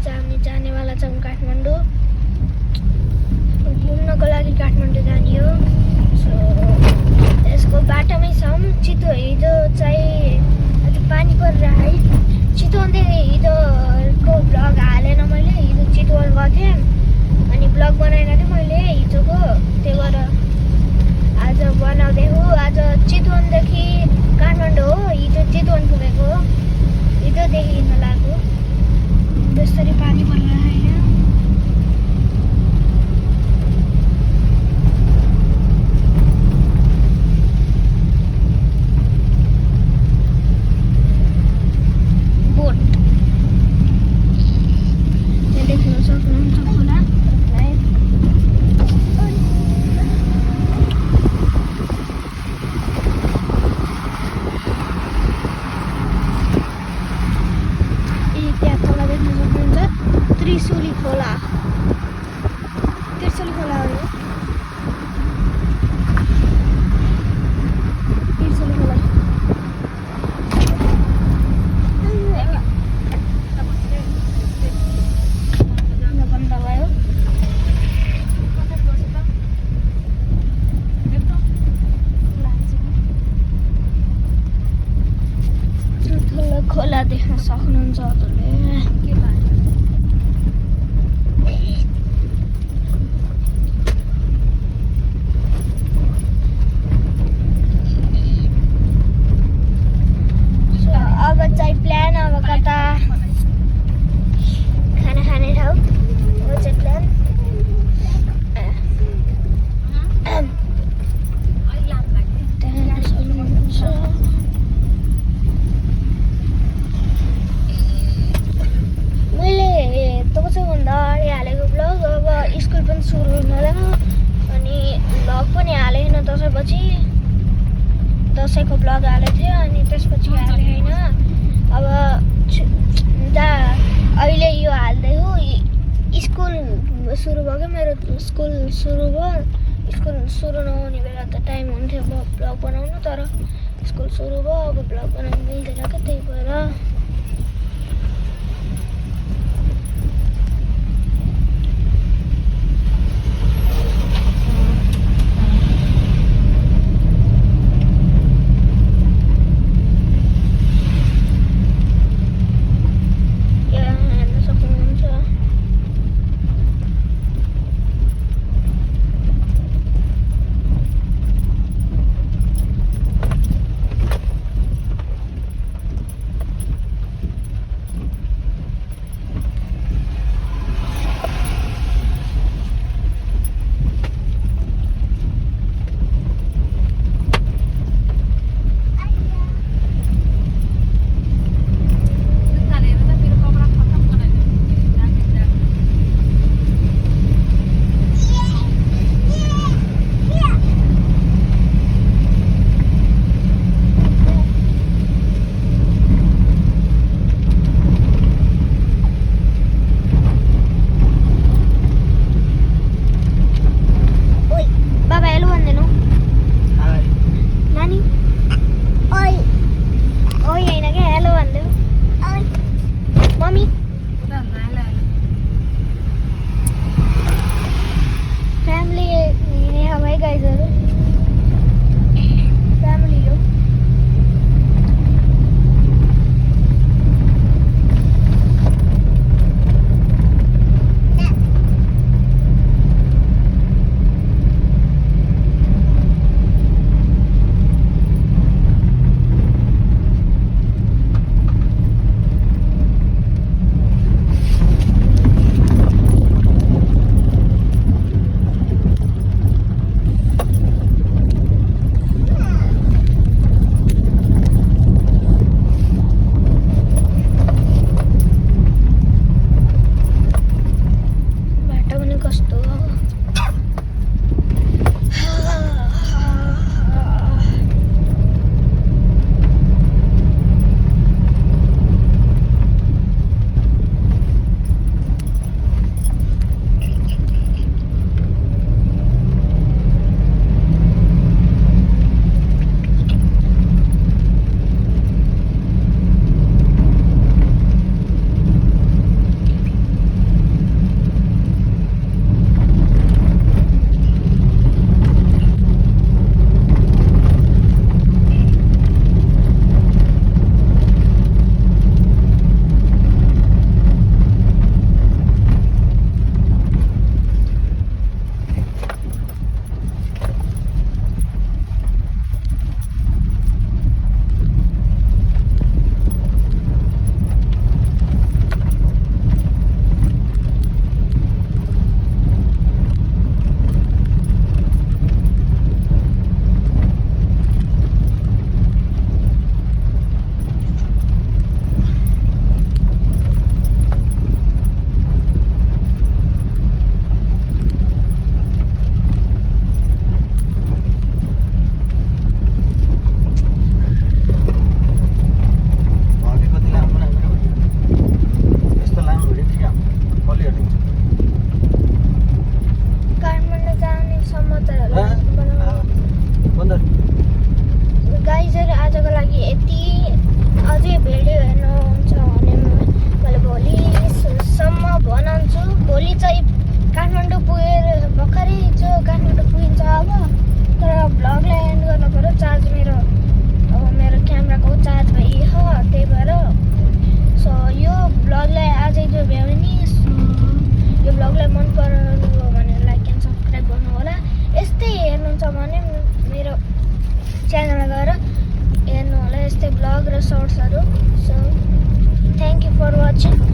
आज हामी जानेवाला छौँ काठमाडौँ घुम्नको लागि। काठमाडौँ जाने हो। सो यसको बाटोमै छौँ। हिजो चाहिँ आज पानी परेर है चितवनदेखि हिजोको भ्लग हालेन मैले। हिजो चितवन गएको थिएँ अनि भ्लग बनाएन थिएँ मैले हिजोको, त्यही भएर आज बनाउँदैछु। आज चितवनदेखि काठमाडौँ हो। हिजो चितवन पुगेको हो, हिजोदेखि हिँड्न लाग्यो। त्यसरी पानी परिरहेको होइन। बोट यहाँ देख्न सक्नुहुन्छ खोला। त्यहाँ खोला देख्न सक्नुहुन्छ, त्रिशुली खोला। त्रिशुली खोला हो यो। त्रिशुली खोला बन्द भयो। ठुलो खोला देख्न सक्नुहुन्छ हजुरले। अब चाहिँ प्लान अब कता खाना खाने ठाउँ हो चाहिँ प्लान। मैले तपाईँसँगभन्दा अगाडि हालेको भ्लग अब स्कुल पनि सुरु हुँदैन अनि भ्लग पनि हालेन। दसैँपछि दसैँको भ्लग हालेको थियो अनि त्यसपछि हाले होइन। अब अहिले यो हाल्दैछु। स्कुल सुरु भयो क्या मेरो, स्कुल सुरु भयो। स्कुल सुरु नहुने बेला त टाइम हुन्थ्यो भ्लग बनाउनु, तर स्कुल सुरु भयो अब भ्लग बनाउनु मिल्दैन क्या, त्यही भएर। हुन्छ भने मेरो च्यानलमा गएर हेर्नु होला यस्तै ब्लग र सर्ट्सहरू so thank you for watching